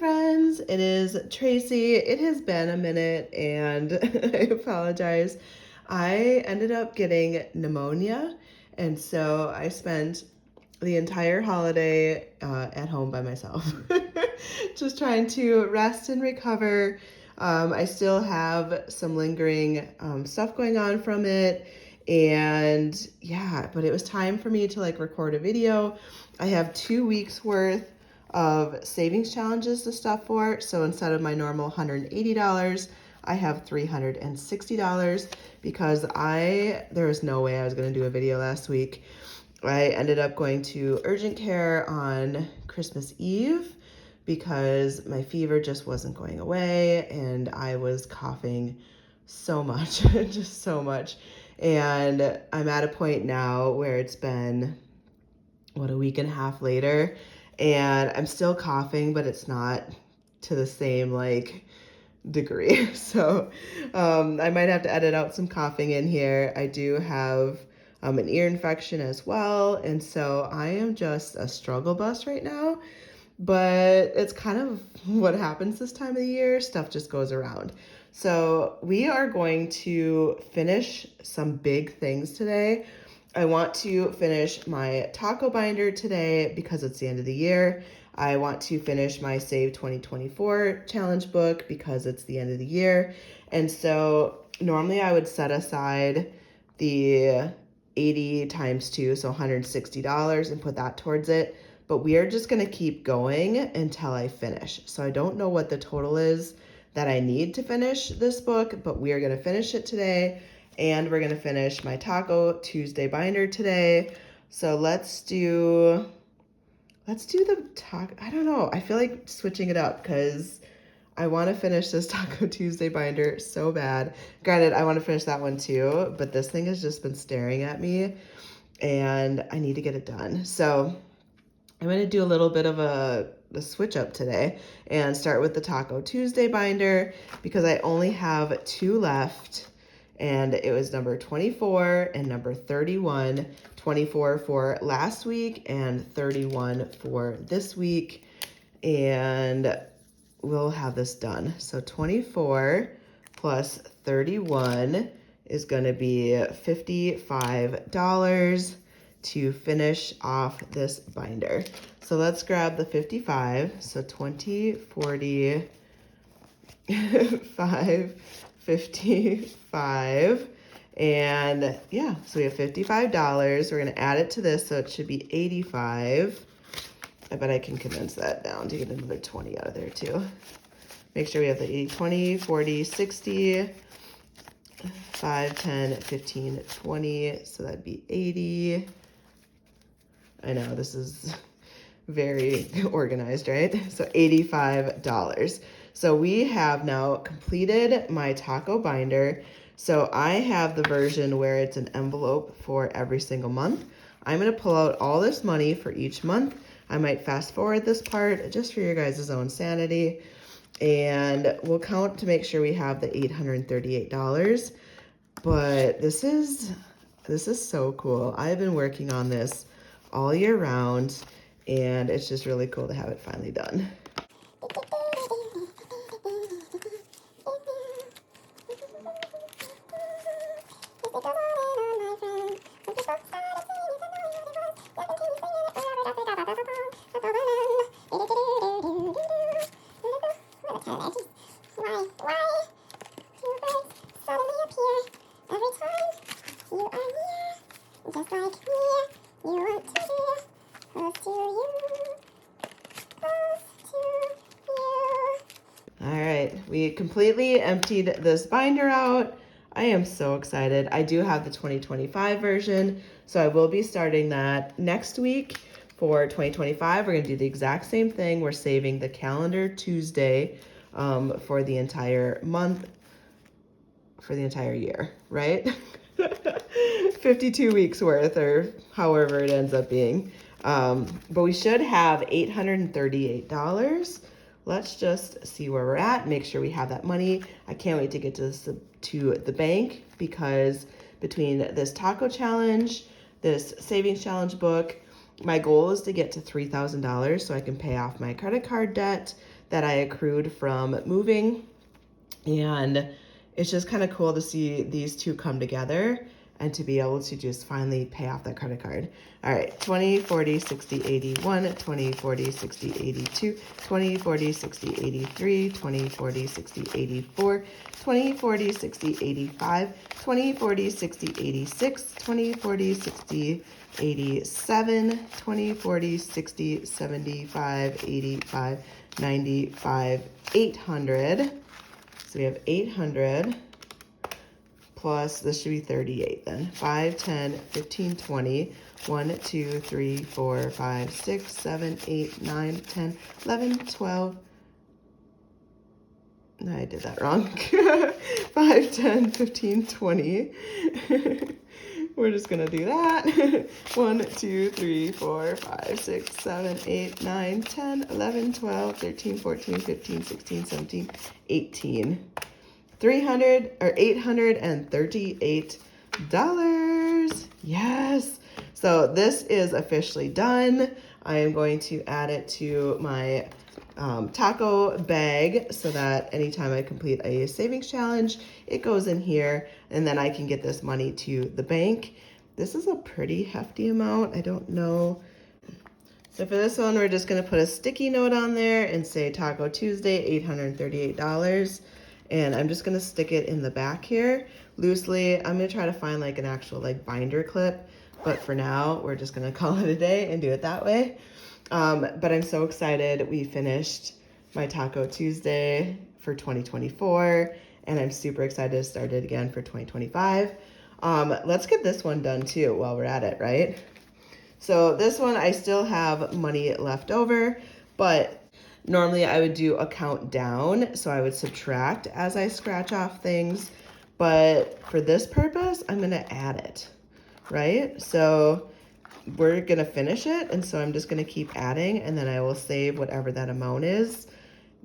friends, it is Tracy. It has been a minute and I apologize. I ended up getting pneumonia, and so I spent the entire holiday at home by myself, just trying to rest and recover. I still have some lingering stuff going on from it, and yeah, but it was time for me to like record a video. I have 2 weeks worth of savings challenges to stuff for. So instead of my normal $180, I have $360 because there was no way I was going to do a video last week. I ended up going to urgent care on Christmas Eve because my fever just wasn't going away and I was coughing so much, just so much. And I'm at a point now where it's been, a week and a half later, and I'm still coughing, but it's not to the same like degree. So I might have to edit out some coughing in here. I do have an ear infection as well, and so I am just a struggle bus right now. But it's kind of what happens this time of the year. Stuff just goes around. So we are going to finish some big things today. I want to finish my taco binder today because it's the end of the year. I want to finish my Save 2024 challenge book because it's the end of the year. And so normally I would set aside the 80 times 2, so $160, and put that towards it. But we are just going to keep going until I finish. So I don't know what the total is that I need to finish this book, but we are going to finish it today. And we're going to finish my Taco Tuesday binder today. So let's do the taco. I don't know. I feel like switching it up because I want to finish this Taco Tuesday binder so bad. Granted, I want to finish that one too, but this thing has just been staring at me and I need to get it done. So I'm going to do a little bit of a switch up today and start with the Taco Tuesday binder because I only have 2 left. And it was number 24 and number 31, 24 for last week and 31 for this week. And we'll have this done. So 24 plus 31 is going to be $55 to finish off this binder. So let's grab the 55. So 20, 40, 5, 55, and yeah, so we have $55. We're gonna add it to this, so it should be 85. I bet I can condense that down to get another 20 out of there too. Make sure we have the 80, 20, 40, 60, 5, 10, 15, 20, so that'd be 80. I know, this is very organized, right? So $85. So we have now completed my taco binder. So I have the version where it's an envelope for every single month. I'm going to pull out all this money for each month. I might fast forward this part just for your guys' own sanity. And we'll count to make sure we have the $838. But this is so cool. I've been working on this all year round, and it's just really cool to have it finally done. We completely emptied this binder out. I am so excited. I do have the 2025 version, so I will be starting that next week. For 2025, we're gonna do the exact same thing. We're saving the calendar Tuesday for the entire month, for the entire year, right? 52 weeks worth, or however it ends up being. But we should have $838. Let's just see where we're at, make sure we have that money. I can't wait to get to the bank because between this taco challenge, this savings challenge book, My goal is to get to $3,000 so I can pay off my credit card debt that I accrued from moving. And it's just kind of cool to see these two come together and to be able to just finally pay off that credit card. All right, 20, 40, 60, 81, 20, 40, 60, 82, 20, 40, 60, 83, 20, 40, 60, 84, 20, 40, 60, 85, 20, 40, 60, 86, 20, 40, 60, 87, 20, 40, 60, 75, 85, 95, 800. So we have 800 plus, this should be 38 then. 5, 10, 15, 20. 1, 2, 3, 4, 5, 6, 7, 8, 9, 10, 11, 12. No, I did that wrong. 5, 10, 15, 20. We're just gonna do that. 1, 2, 3, 4, 5, 6, 7, 8, 9, 10, 11, 12, 13, 14, 15, 16, 17, 18. $838. Yes. So this is officially done. I am going to add it to my taco bag so that anytime I complete a savings challenge, it goes in here and then I can get this money to the bank. This is a pretty hefty amount. I don't know. So for this one, we're just gonna put a sticky note on there and say Taco Tuesday, $838. And I'm just gonna stick it in the back here loosely. I'm gonna try to find like an actual like binder clip, but for now, we're just gonna call it a day and do it that way. But I'm so excited. We finished my Taco Tuesday for 2024, and I'm super excited to start it again for 2025. Let's get this one done too while we're at it, right? So this one, I still have money left over, but normally I would do a countdown, so I would subtract as I scratch off things. But for this purpose, I'm gonna add it, right? So we're gonna finish it, and so I'm just gonna keep adding, and then I will save whatever that amount is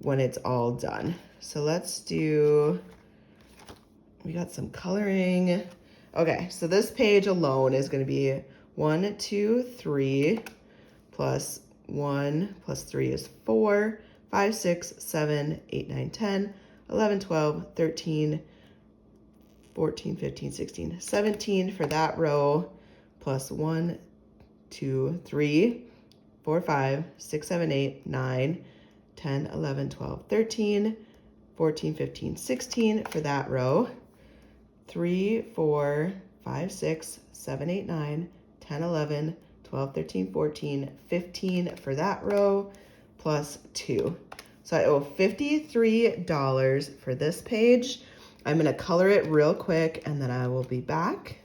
when it's all done. So let's do, we got some coloring. Okay, so this page alone is gonna be 1, 2, 3, plus 1 plus 3 is 4, 5, 6, 7, 8, 9, 10, 11, 12, 13, 14, 15, 16, 17 for that row, plus 1, 2, 3, 4, 5, 6, 7, 8, 9, 10, 11, 12, 13, 14, 15, 16 for that row, 3, 4, 5, 6, 7, 8, 9, 10, 11, 12, 13, 14, 15 for that row, plus 2. So I owe $53 for this page. I'm gonna color it real quick and then I will be back.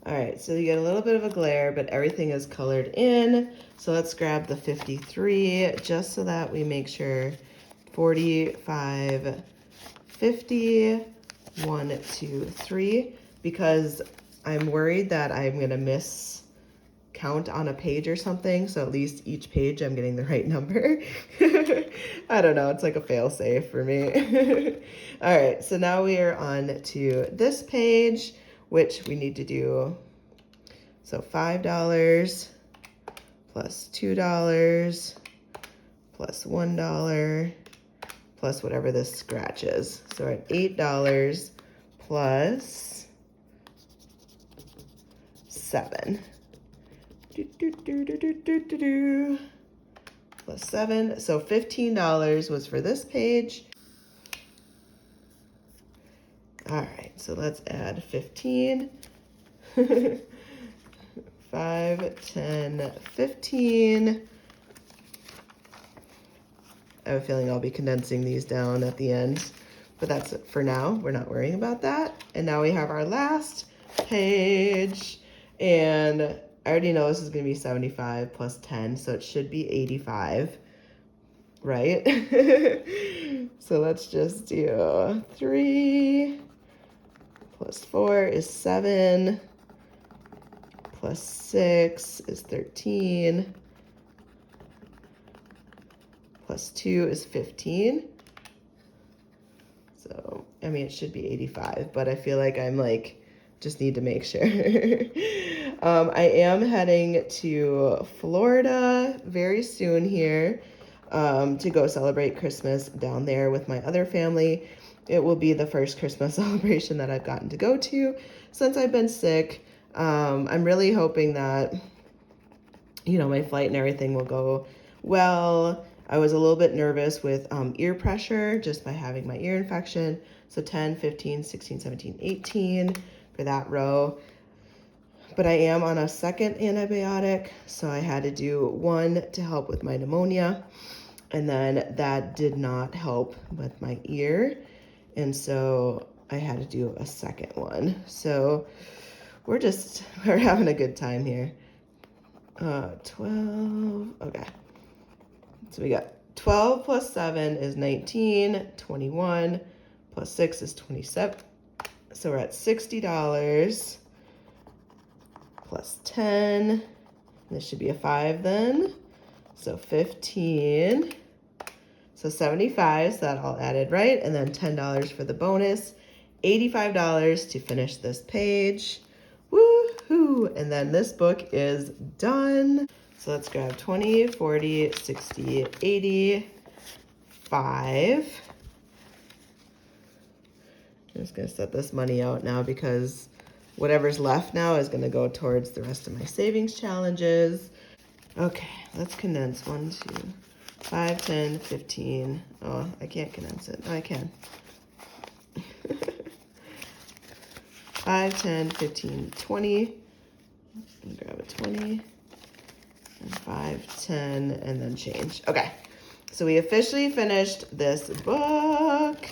All right, so you get a little bit of a glare, but everything is colored in. So let's grab the 53 just so that we make sure 45, 50, 1, 2, 3, because I'm worried that I'm gonna miss count on a page or something, so at least each page I'm getting the right number. I don't know, it's like a fail safe for me. All right, so now we are on to this page, which we need to do, so $5 plus $2 plus $1 plus whatever this scratch is. So we're at $8 plus 7. Plus 7, so $15 was for this page. All right, so let's add 15. 5, 10, 15. I have a feeling I'll be condensing these down at the end, but that's it for now. We're not worrying about that. And now we have our last page, and I already know this is gonna be 75 plus 10, so it should be 85, right? So let's just do 3 plus 4 is 7, plus 6 is 13, plus 2 is 15. So, I mean, it should be 85, but I feel like I'm like, just need to make sure. I am heading to Florida very soon here to go celebrate Christmas down there with my other family. It will be the first Christmas celebration that I've gotten to go to since I've been sick. I'm really hoping that, my flight and everything will go well. I was a little bit nervous with ear pressure just by having my ear infection. So 10, 15, 16, 17, 18 for that row. But I am on a second antibiotic, so I had to do one to help with my pneumonia, and then that did not help with my ear, and so I had to do a second one. So we're having a good time here. 12, okay. So we got 12 plus 7 is 19, 21 plus 6 is 27. So we're at $60. Plus 10, this should be a 5 then, so 15, so 75, so that all added right, and then $10 for the bonus, $85 to finish this page, woohoo, and then this book is done. So let's grab 20, 40, 60, 80, 5. I'm just gonna set this money out now because whatever's left now is going to go towards the rest of my savings challenges. Okay, let's condense. 1, 2, 5, 10, 15. Oh, I can't condense it. Oh, I can. 5, 10, 15, 20. And grab a 20. And 5, 10, and then change. Okay, so we officially finished this book,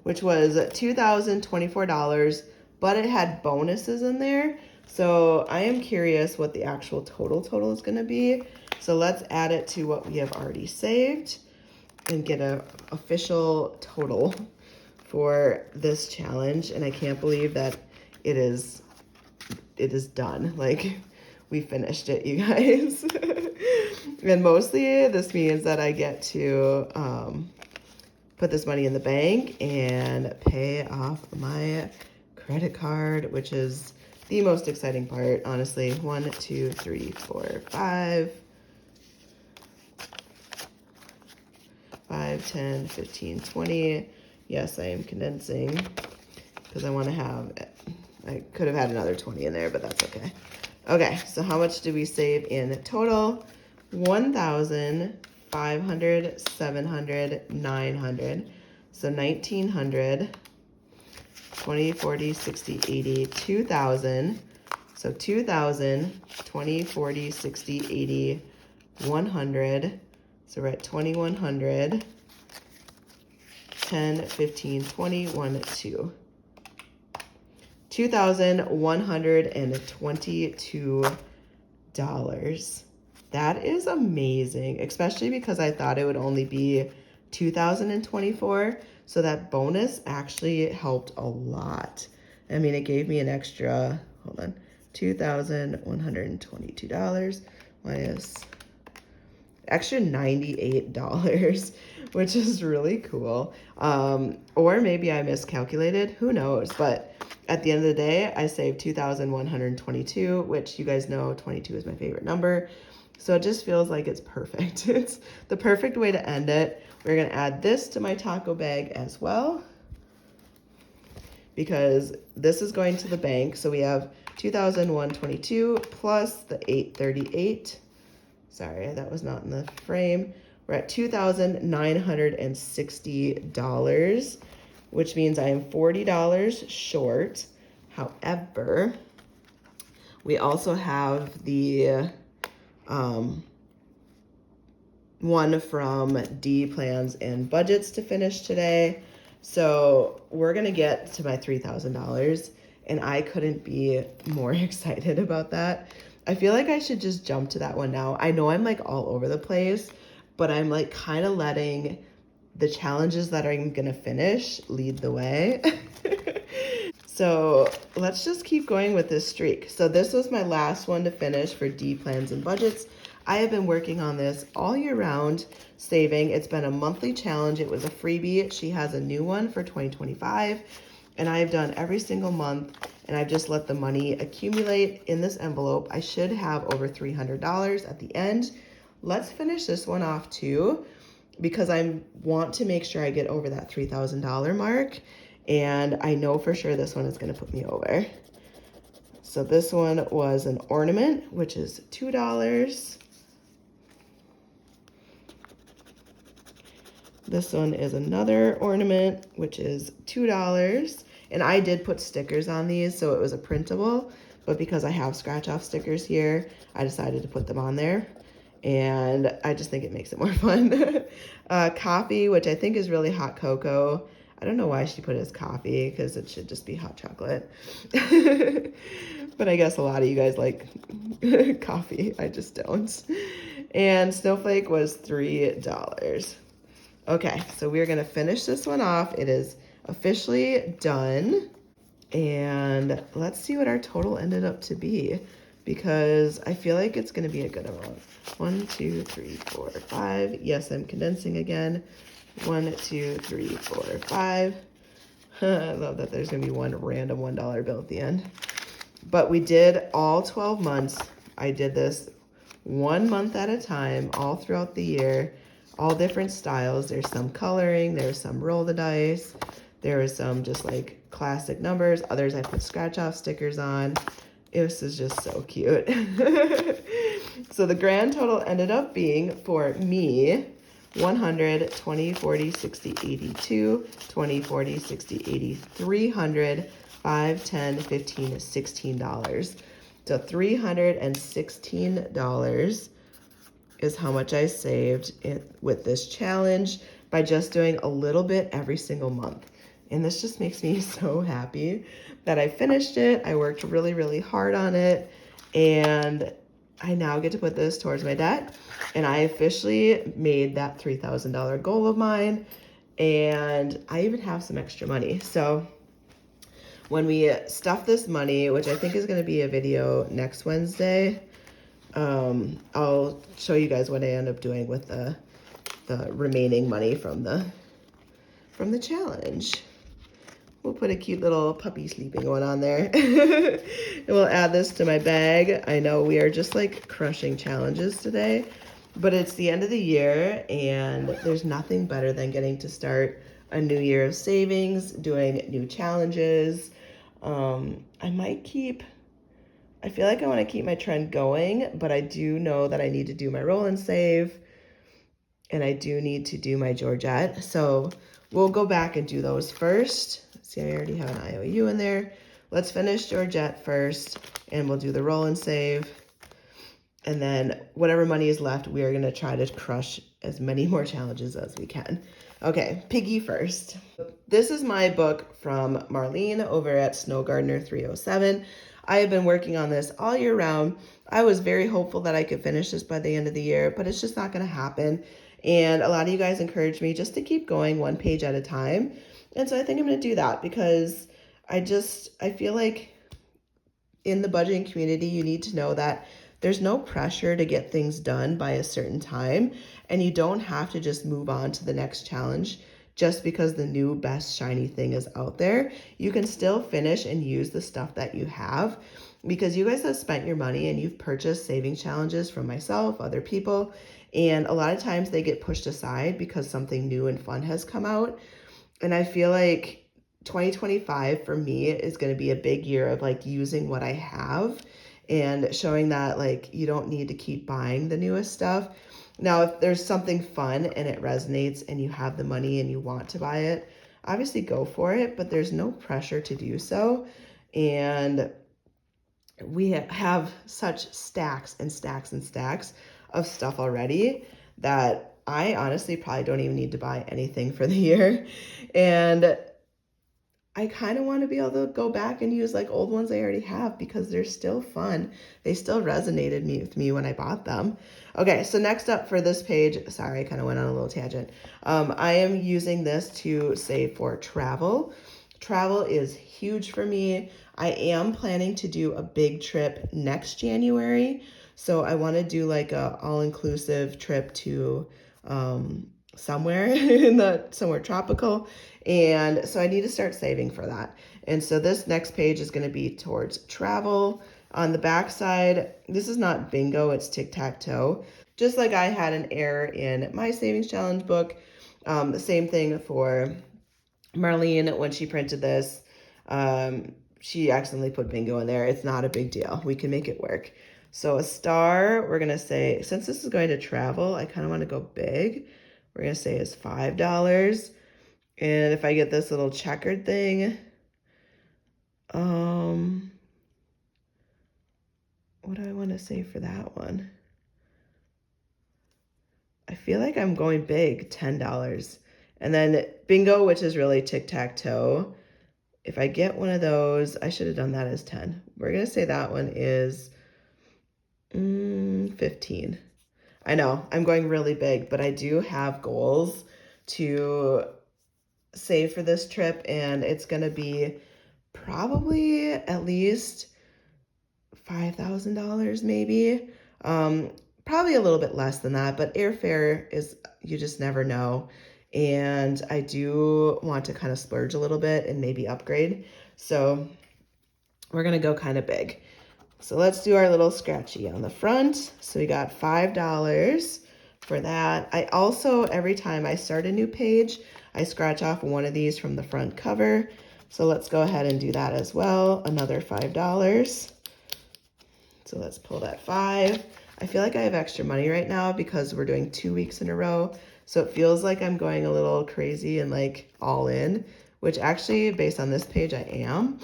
which was $2,024, but it had bonuses in there. So I am curious what the actual total is gonna be. So let's add it to what we have already saved and get an official total for this challenge. And I can't believe that it is done. Like, we finished it, you guys. And mostly this means that I get to, put this money in the bank and pay off my credit card, which is the most exciting part, honestly. 1, 2, 3, 4, 5. 5, 10, 15, 20. Yes, I am condensing because I want to have, I could have had another 20 in there, but that's okay. Okay, so how much did we save in total? 1,000. 500, 700, 900, so 1,900, 20, 40, 60, 80, 2,000, so 2,000, 20, 40, 60, 80, 100, so we're at 2,100, 10, 15, 20, 1, 2. $2,122. That is amazing, especially because I thought it would only be 2,024. So that bonus actually helped a lot. I mean, it gave me an extra, hold on, $2,122 minus extra $98, which is really cool. Or maybe I miscalculated, who knows? But at the end of the day, I saved 2,122, which you guys know 22 is my favorite number. So it just feels like it's perfect. It's the perfect way to end it. We're gonna add this to my taco bag as well, because this is going to the bank. So we have 2,122 plus the 838. Sorry, that was not in the frame. We're at $2,960, which means I am $40 short. However, we also have the one from D Plans and Budgets to finish today. So we're gonna get to my $3,000, and I couldn't be more excited about that. I feel like I should just jump to that one now. I know I'm like all over the place, but I'm like kind of letting the challenges that I'm gonna finish lead the way. So let's just keep going with this streak. So this was my last one to finish for D Plans and Budgets. I have been working on this all year round, saving. It's been a monthly challenge. It was a freebie. She has a new one for 2025. and I've done every single month, and I've just let the money accumulate in this envelope. I should have over $300 at the end. Let's finish this one off too, because I want to make sure I get over that $3,000 mark, and I know for sure this one is going to put me over. So this one was an ornament, which is $2. This one is another ornament, which is $2. And I did put stickers on these, so it was a printable, but because I have scratch off stickers here, I decided to put them on there. And I just think it makes it more fun. Coffee, which I think is really hot cocoa. I don't know why she put it as coffee, because it should just be hot chocolate. But I guess a lot of you guys like coffee. I just don't. And snowflake was $3. Okay, so we're gonna finish this one off. It is officially done. And let's see what our total ended up to be, because I feel like it's gonna be a good amount. 1, 2, 3, 4, 5. Yes, I'm condensing again. 1, 2, 3, 4, 5. I love that there's gonna be one random $1 bill at the end. But we did all 12 months. I did this 1 month at a time, all throughout the year, all different styles. There's some coloring, there's some roll the dice, there was some just like classic numbers, others I put scratch off stickers on. This is just so cute. So the grand total ended up being, for me, 100, 20, 40, 60, 82, 20, 40, 60, 80, 300, 5, 10, 15, $16. So $316 is how much I saved with this challenge by just doing a little bit every single month. And this just makes me so happy that I finished it. I worked really, really hard on it, and I now get to put this towards my debt. And I officially made that $3,000 goal of mine, and I even have some extra money. So when we stuff this money, which I think is going to be a video next Wednesday, I'll show you guys what I end up doing with the remaining money from the challenge. We'll put a cute little puppy sleeping one on there. And we'll add this to my bag. I know we are just like crushing challenges today, but it's the end of the year, and there's nothing better than getting to start a new year of savings, doing new challenges. I feel like I want to keep my trend going, but I do know that I need to do my roll and save, and I do need to do my Georgette. So we'll go back and do those first. See, I already have an IOU in there. Let's finish Georgette first, and we'll do the roll and save. And then whatever money is left, we are going to try to crush as many more challenges as we can. Okay, Piggy first. This is my book from Marlene over at Snow Gardener 307. I have been working on this all year round. I was very hopeful that I could finish this by the end of the year, but it's just not going to happen. And a lot of you guys encouraged me just to keep going one page at a time. And so I think I'm going to do that, because I feel like in the budgeting community, you need to know that there's no pressure to get things done by a certain time, and you don't have to just move on to the next challenge just because the new best shiny thing is out there. You can still finish and use the stuff that you have, because you guys have spent your money and you've purchased saving challenges from myself, other people, and a lot of times they get pushed aside because something new and fun has come out. And I feel like 2025 for me is going to be a big year of like using what I have and showing that like you don't need to keep buying the newest stuff. Now, if there's something fun and it resonates and you have the money and you want to buy it, obviously go for it, but there's no pressure to do so. And we have such stacks and stacks and stacks of stuff already that I honestly probably don't even need to buy anything for the year. And I kind of want to be able to go back and use like old ones I already have, because they're still fun. They still resonated with me when I bought them. Okay, so next up for this page, sorry, I kind of went on a little tangent. I am using this to save for travel. Travel is huge for me. I am planning to do a big trip next January. So I want to do like a all-inclusive trip to somewhere somewhere tropical. And so I need to start saving for that. And so this next page is going to be towards travel. On the back side, this is not bingo, it's tic-tac-toe. Just like I had an error in my savings challenge book. The same thing for Marlene when she printed this. She accidentally put bingo in there. It's not a big deal. We can make it work. So a star, we're going to say, since this is going to travel, I kind of want to go big. We're going to say is $5. And if I get this little checkered thing, what do I want to say for that one? I feel like I'm going big, $10. And then bingo, which is really tic-tac-toe. If I get one of those, I should have done that as 10. We're going to say that one is 15. I know, I'm going really big, but I do have goals to save for this trip, and it's going to be probably at least $5,000 maybe. Probably a little bit less than that, but airfare is, you just never know. And I do want to kind of splurge a little bit and maybe upgrade. So we're going to go kind of big. So let's do our little scratchy on the front. So we got $5 for that. I also, every time I start a new page, I scratch off one of these from the front cover. So let's go ahead and do that as well. Another $5. So let's pull that 5. I feel like I have extra money right now because we're doing 2 weeks in a row. So it feels like I'm going a little crazy and like all in, which actually based on this page, I am.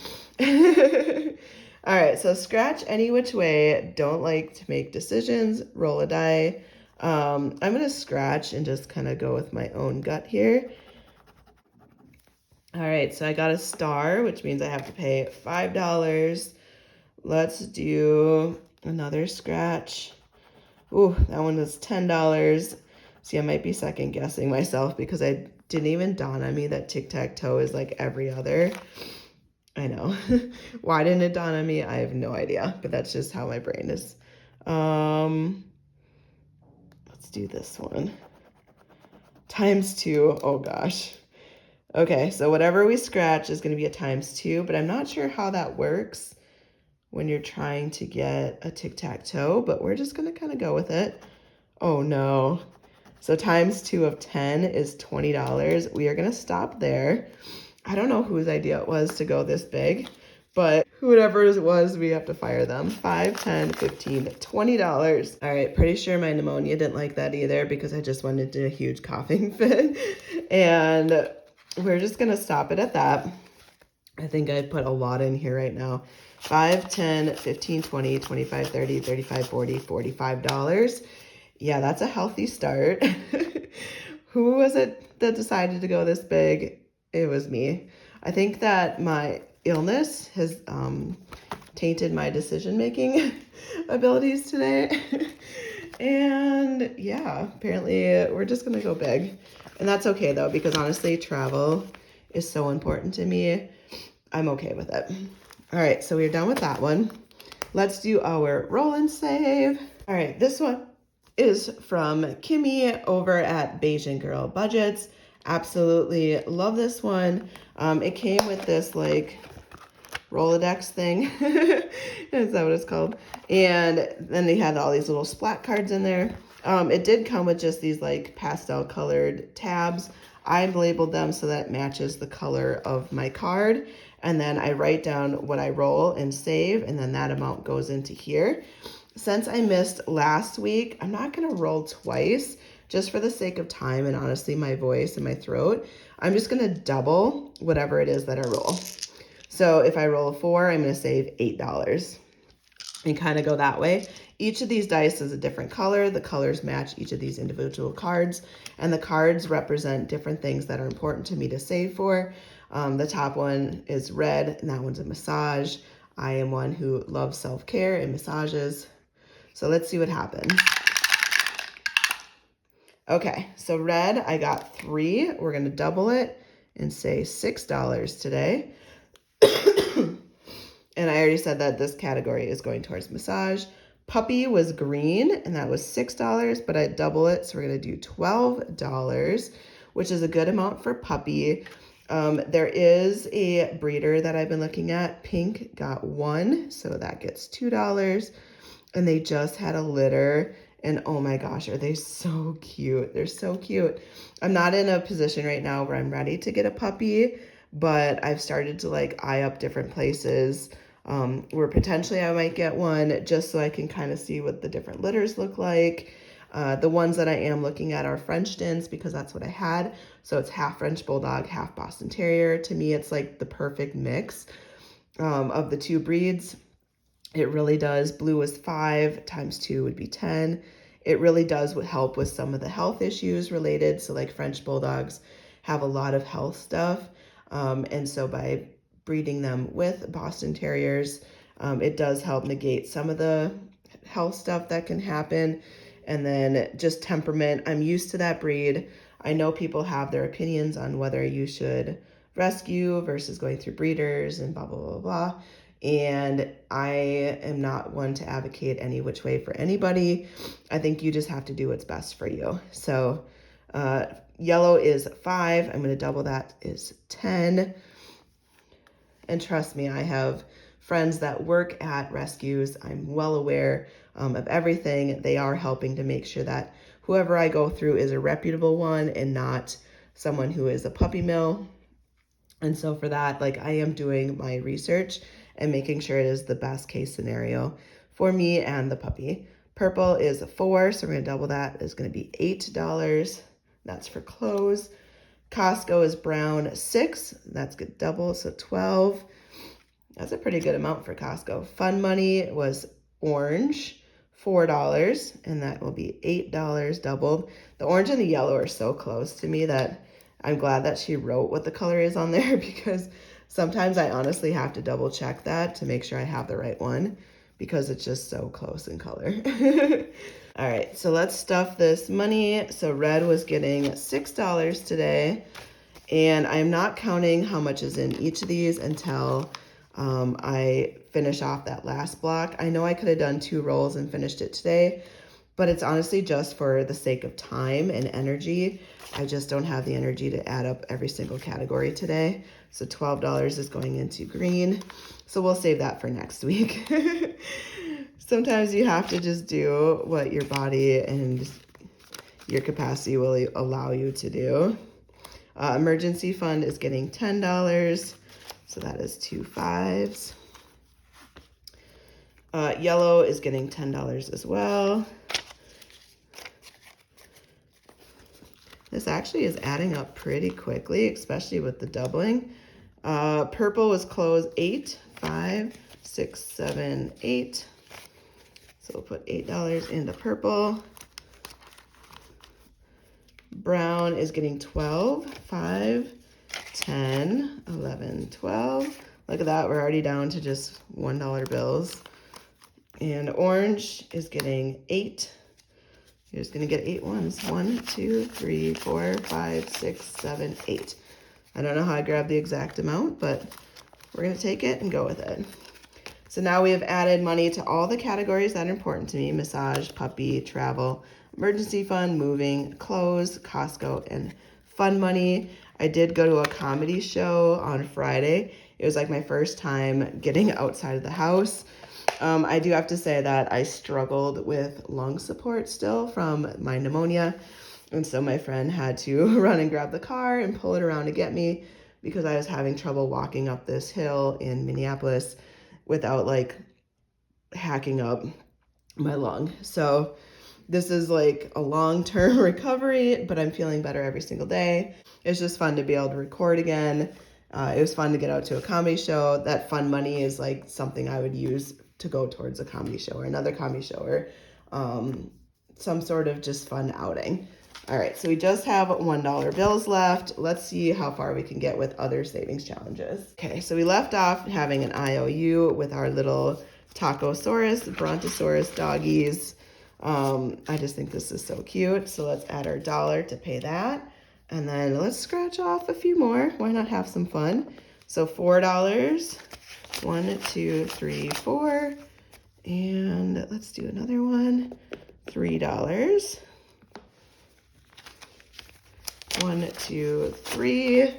All right, so scratch any which way. Don't like to make decisions. Roll a die. I'm gonna scratch and just kind of go with my own gut here. All right, so I got a star, which means I have to pay $5. Let's do another scratch. Ooh, that one was $10. See, I might be second guessing myself because I didn't even dawn on me that tic-tac-toe is like every other. I know. Why didn't it dawn on me? I have no idea, but that's just how my brain is. Let's do this one. ×2. Oh gosh. Okay, so whatever we scratch is going to be a ×2, but I'm not sure how that works when you're trying to get a tic-tac-toe, but we're just going to kind of go with it. Oh no. So ×2 of 10 is $20. We are going to stop there. I don't know whose idea it was to go this big, but whoever it was, we have to fire them. 5, 10, 15, $20. All right, pretty sure my pneumonia didn't like that either because I just went into a huge coughing fit. And we're just going to stop it at that. I think I put a lot in here right now. 5, 10, 15, 20, 25, 30, 35, 40, $45. Yeah, that's a healthy start. Who was it that decided to go this big? It was me. I think that my illness has tainted my decision-making abilities today. And yeah, apparently we're just gonna go big. And that's okay though, because honestly, travel is so important to me. I'm okay with it. All right, so we're done with that one. Let's do our roll and save. All right, this one is from Kimmy over at Beijing Girl Budgets. Absolutely love this one. It came with this like Rolodex thing. Is that what it's called? And then they had all these little splat cards in there. It did come with just these like pastel colored tabs. I labeled them so that it matches the color of my card. And then I write down what I roll and save, and then that amount goes into here. Since I missed last week, I'm not gonna roll twice just for the sake of time and honestly my voice and my throat. I'm just gonna double whatever it is that I roll. So if I roll a 4, I'm gonna save $8 and kind of go that way. Each of these dice is a different color. The colors match each of these individual cards, and the cards represent different things that are important to me to save for. The top one is red, and that one's a massage. I am one who loves self-care and massages. So let's see what happens. Okay, so red, I got 3. We're gonna double it and say $6 today. And I already said that this category is going towards massage. Puppy was green, and that was $6, but I double it, so we're gonna do $12, which is a good amount for puppy. There is a breeder that I've been looking at. Pink got 1, so that gets $2. And they just had a litter, and oh my gosh, are they so cute. They're so cute. I'm not in a position right now where I'm ready to get a puppy, but I've started to like eye up different places where potentially I might get one, just so I can kind of see what the different litters look like. The ones that I am looking at are Frenchtons, because that's what I had. So it's half French Bulldog, half Boston Terrier. To me, it's like the perfect mix of the two breeds. It really does. Blue is 5 times 2 would be 10. It really does help with some of the health issues related. So like French Bulldogs have a lot of health stuff. And so by breeding them with Boston Terriers, it does help negate some of the health stuff that can happen. And then just temperament. I'm used to that breed. I know people have their opinions on whether you should rescue versus going through breeders and blah, blah, blah, blah. And I am not one to advocate any which way for anybody. I think you just have to do what's best for you. So yellow is 5. I'm going to double that is 10. And trust me, I have friends that work at rescues. I'm well aware of everything. They are helping to make sure that whoever I go through is a reputable one and not someone who is a puppy mill. And so for that, like, I am doing my research and making sure it is the best case scenario for me and the puppy. Purple is 4, so we're going to double that. It's going to be $8. That's for clothes. Costco is brown, 6. That's good double, so 12. That's a pretty good amount for Costco. Fun Money was orange, $4, and that will be $8 doubled. The orange and the yellow are so close to me that I'm glad that she wrote what the color is on there, because sometimes I honestly have to double check that to make sure I have the right one, because it's just so close in color. All right, so let's stuff this money. So red was getting $6 today, and I'm not counting how much is in each of these until I finish off that last block. I know I could have done 2 rolls and finished it today, but it's honestly just for the sake of time and energy. I just don't have the energy to add up every single category today. So $12 is going into green. So we'll save that for next week. Sometimes you have to just do what your body and your capacity will allow you to do. Emergency fund is getting $10. So that is 2 5s. Yellow is getting $10 as well. This actually is adding up pretty quickly, especially with the doubling. Purple was closed 8, 5, 6, 7, 8. So we'll put $8 into purple. Brown is getting 12, 5, 10, 11, 12. Look at that, we're already down to just $1 bills. And orange is getting 8. You're just gonna get 8 ones. 1, 2, 3, 4, 5, 6, 7, 8. I don't know how I grabbed the exact amount, but we're gonna take it and go with it. So now we have added money to all the categories that are important to me: massage, puppy, travel, emergency fund, moving, clothes, Costco, and Fun Money. I did go to a comedy show on Friday. It was like my first time getting outside of the house. I do have to say that I struggled with lung support still from my pneumonia. And so my friend had to run and grab the car and pull it around to get me, because I was having trouble walking up this hill in Minneapolis without like hacking up my lung. So this is like a long-term recovery, but I'm feeling better every single day. It's just fun to be able to record again. It was fun to get out to a comedy show. That Fun Money is like something I would use to go towards a comedy show or another comedy show, or some sort of just fun outing. All right, so we just have $1 bills left. Let's see how far we can get with other savings challenges. Okay, so we left off having an IOU with our little Tacosaurus, Brontosaurus doggies. I just think this is so cute. So let's add our $1 to pay that. And then let's scratch off a few more. Why not have some fun? So $4, 1, 2, 3, 4. And let's do another one. $3. 1, 2, 3.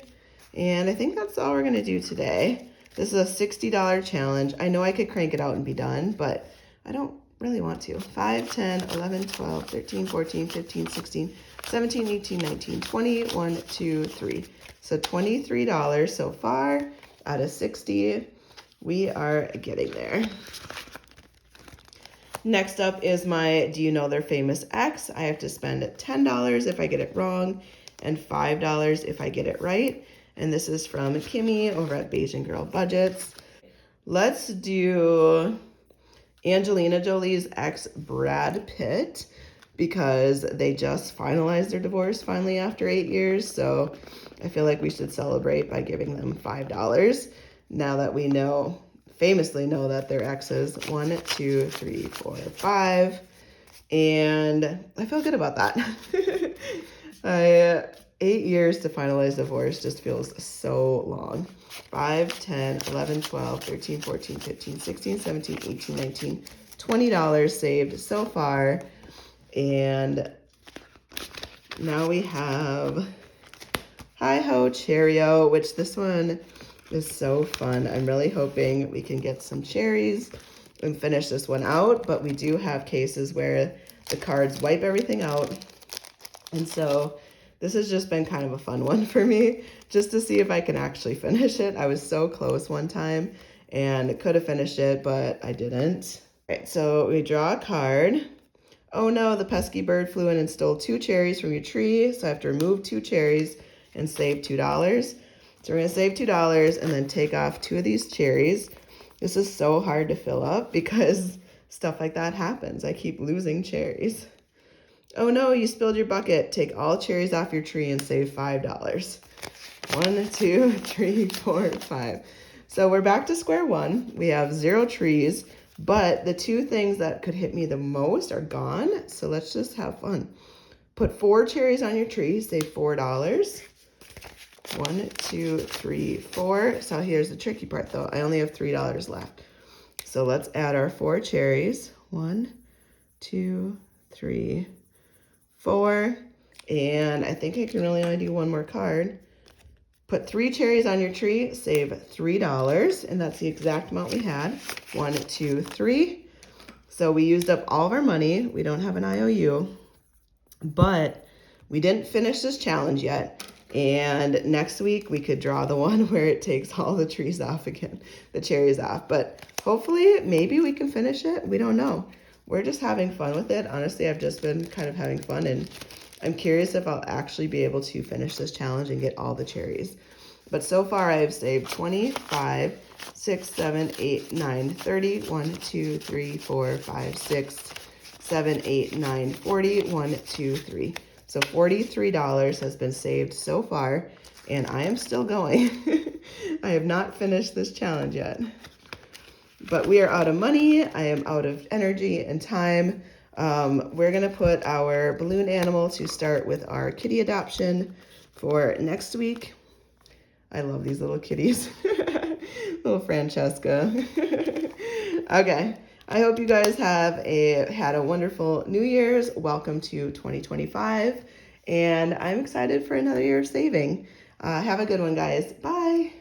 And I think that's all we're gonna do today. This is a $60 challenge. I know I could crank it out and be done, but I don't really want to. 5, 10, 11, 12, 13, 14, 15, 16, 17, 18, 19, 20, 1, 2, 3. So $23 so far out of 60. We are getting there. Next up is my Do You Know Their Famous X? I have to spend $10 if I get it wrong and $5 if I get it right. And this is from Kimmy over at Bayesian Girl Budgets. Let's do Angelina Jolie's ex, Brad Pitt, because they just finalized their divorce finally after 8 years. So I feel like we should celebrate by giving them $5 now that we famously know that they're exes. 1, 2, 3, 4, 5. And I feel good about that. 8 years to finalize divorce just feels so long. 5, 10, 11, 12, 13, 14, 15, 16, 17, 18, 19, $20 saved so far. And now we have Hi-Ho Cheerio, which this one is so fun. I'm really hoping we can get some cherries and finish this one out, but we do have cases where the cards wipe everything out. And so this has just been kind of a fun one for me, just to see if I can actually finish it. I was so close one time and could have finished it, but I didn't. All right, so we draw a card. Oh no, the pesky bird flew in and stole 2 cherries from your tree, so I have to remove 2 cherries and save $2. So we're gonna save $2 and then take off 2 of these cherries. This is so hard to fill up because stuff like that happens. I keep losing cherries. Oh no, you spilled your bucket. Take all cherries off your tree and save $5. 1, 2, 3, 4, 5. So we're back to square one. We have 0 trees, but the 2 things that could hit me the most are gone. So let's just have fun. Put 4 cherries on your tree, save $4. 1, 2, 3, 4. So here's the tricky part though. I only have $3 left. So let's add our 4 cherries. 1, 2, 3, 4. And I think I can really only do 1 more card. Put 3 cherries on your tree, save $3. And that's the exact amount we had. 1, 2, 3. So we used up all of our money. We don't have an IOU, but we didn't finish this challenge yet. And next week we could draw the one where it takes all the trees off again, the cherries off. But hopefully, maybe we can finish it. We don't know. We're just having fun with it. Honestly, I've just been kind of having fun, and I'm curious if I'll actually be able to finish this challenge and get all the cherries. But so far I've saved 25, 6, 7, 8, 9, 30, 1, 2, 3, 4, 5, 6, 7, 8, 9, 40, 1, 2, 3. So $43 has been saved so far, and I am still going. I have not finished this challenge yet. But we are out of money. I am out of energy and time. We're gonna put our balloon animal to start with our kitty adoption for next week. I love these little kitties. Little Francesca. Okay. I hope you guys have had a wonderful New Year's. Welcome to 2025. And I'm excited for another year of saving. Have a good one, guys. Bye.